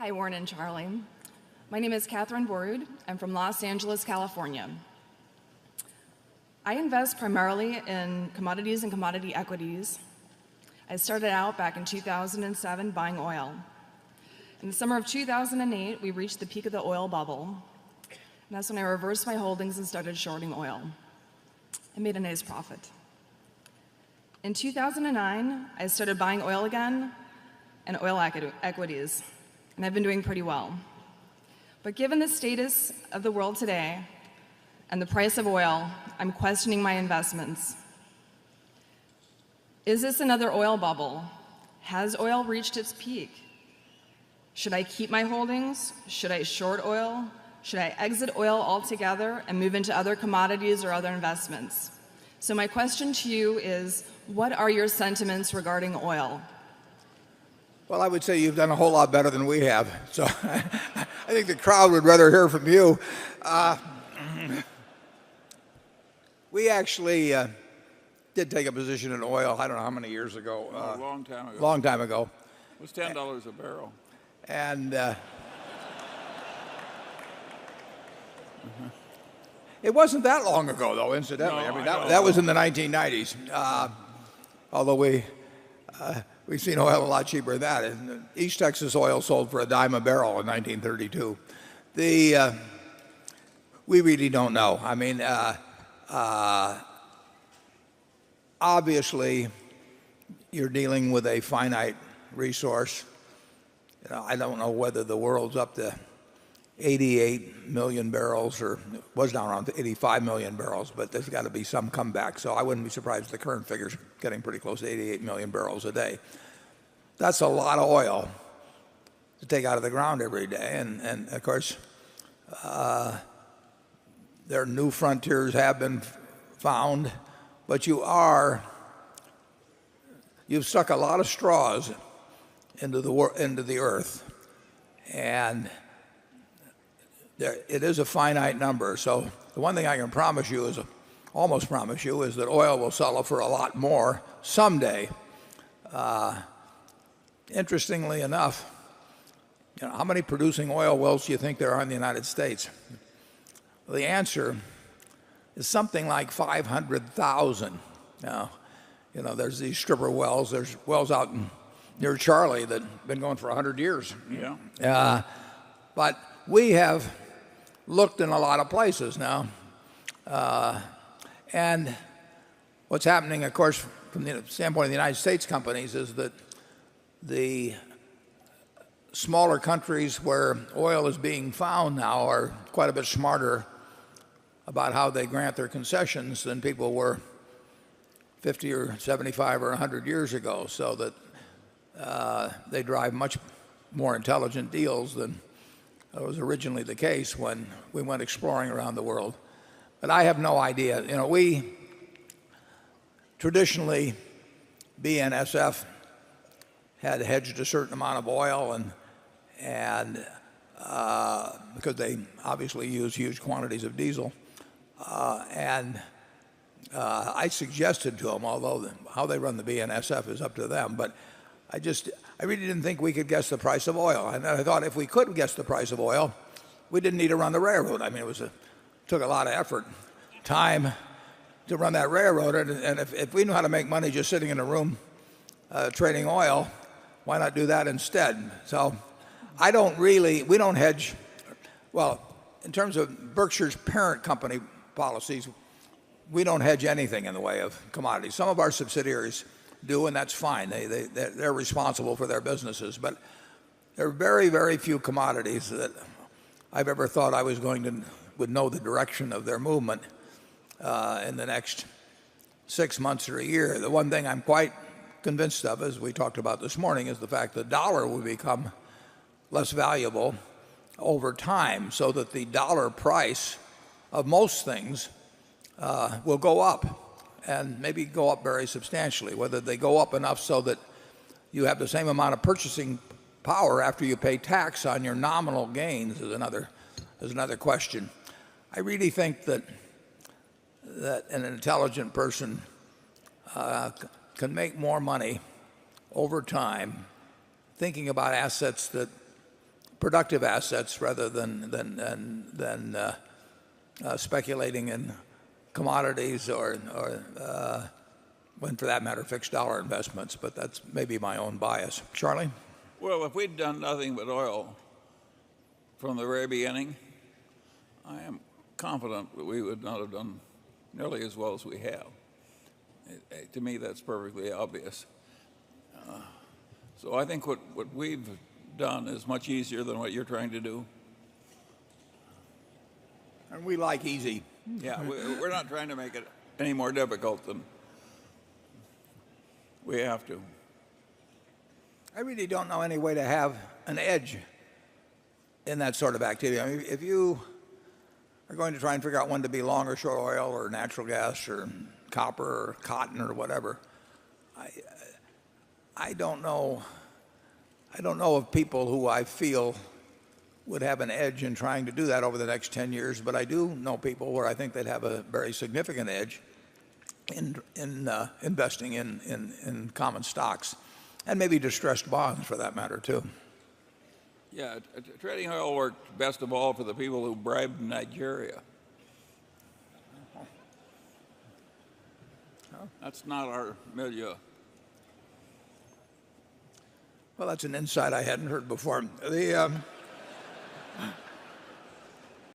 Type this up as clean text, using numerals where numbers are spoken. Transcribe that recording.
Hi, Warren and Charlie. My name is Catherine Borud. I'm from Los Angeles, California. I invest primarily in commodities and commodity equities. I started out back in 2007 buying oil. In the summer of 2008, we reached the peak of the oil bubble. And that's when I reversed my holdings and started shorting oil. I made a nice profit. In 2009, I started buying oil again and oil equities, and I've been doing pretty well. But given the status of the world today and the price of oil, I'm questioning my investments. Is this another oil bubble? Has oil reached its peak? Should I keep my holdings? Should I short oil? Should I exit oil altogether and move into other commodities or other investments? So my question to you is, what are your sentiments regarding oil? Well, I would say you've done a whole lot better than we have. So I think the crowd would rather hear from you. We actually did take a position in oil, I don't know how many years ago. A long time ago. Long time ago. It was $10 a barrel. And it wasn't that long ago, though, incidentally. No, I mean, I that know. was in the 1990s. Although we've seen oil a lot cheaper than that. And East Texas oil sold for $0.10 a barrel in 1932. We really don't know. I mean, obviously, you're dealing with a finite resource. I don't know whether the world's up to 88 million barrels or was down around 85 million barrels, but there's got to be some comeback. So I wouldn't be surprised if the current figure's getting pretty close to 88 million barrels a day. That's a lot of oil to take out of the ground every day. And of course, there are new frontiers have been found, but you've stuck a lot of straws into the earth, and it is a finite number. So the one thing I can promise you almost promise you, is that oil will sell for a lot more someday. Interestingly enough, how many producing oil wells do you think there are in the United States? Well, the answer is something like 500,000. Now, there's these stripper wells. There's wells out near Charlie that have been going for 100 years. Yeah. But we have looked in a lot of places now. And what's happening, of course, from the standpoint of the United States companies, is that the smaller countries where oil is being found now are quite a bit smarter about how they grant their concessions than people were 50 or 75 or 100 years ago, so that they drive much more intelligent deals than was originally the case when we went exploring around the world. But I have no idea. We traditionally, BNSF had hedged a certain amount of oil, and because they obviously use huge quantities of diesel, and I suggested to them, although how they run the BNSF is up to them, but I really didn't think we could guess the price of oil. And I thought if we could guess the price of oil, we didn't need to run the railroad. I mean, took a lot of effort, time to run that railroad. And if we knew how to make money just sitting in a room trading oil, why not do that instead? So we don't hedge. Well, in terms of Berkshire's parent company policies, we don't hedge anything in the way of commodities. Some of our subsidiaries do, and that's fine. They're responsible for their businesses. But there are very, very few commodities that I've ever thought I would know the direction of their movement in the next 6 months or a year. The one thing I'm quite convinced of, as we talked about this morning, is the fact that the dollar will become less valuable over time, so that the dollar price of most things will go up, and maybe go up very substantially. Whether they go up enough so that you have the same amount of purchasing power after you pay tax on your nominal gains is another question. I really think that an intelligent person can make more money over time thinking about assets that productive assets rather than speculating in commodities or when, for that matter, fixed dollar investments. But that's maybe my own bias. Charlie? Well, if we'd done nothing but oil from the very beginning, I am confident that we would not have done nearly as well as we have. To me, that's perfectly obvious. So I think what we've done is much easier than what you're trying to do. And we like easy. Yeah, we're not trying to make it any more difficult than we have to. I really don't know any way to have an edge in that sort of activity. I mean, if you are going to try and figure out when to be long or short oil or natural gas or copper or cotton or whatever, I don't know of people who I feel would have an edge in trying to do that over the next 10 years, but I do know people where I think they'd have a very significant edge in investing in common stocks and maybe distressed bonds for that matter too. Yeah, trading oil worked best of all for the people who bribed Nigeria. That's not our milieu. Well, that's an insight I hadn't heard before.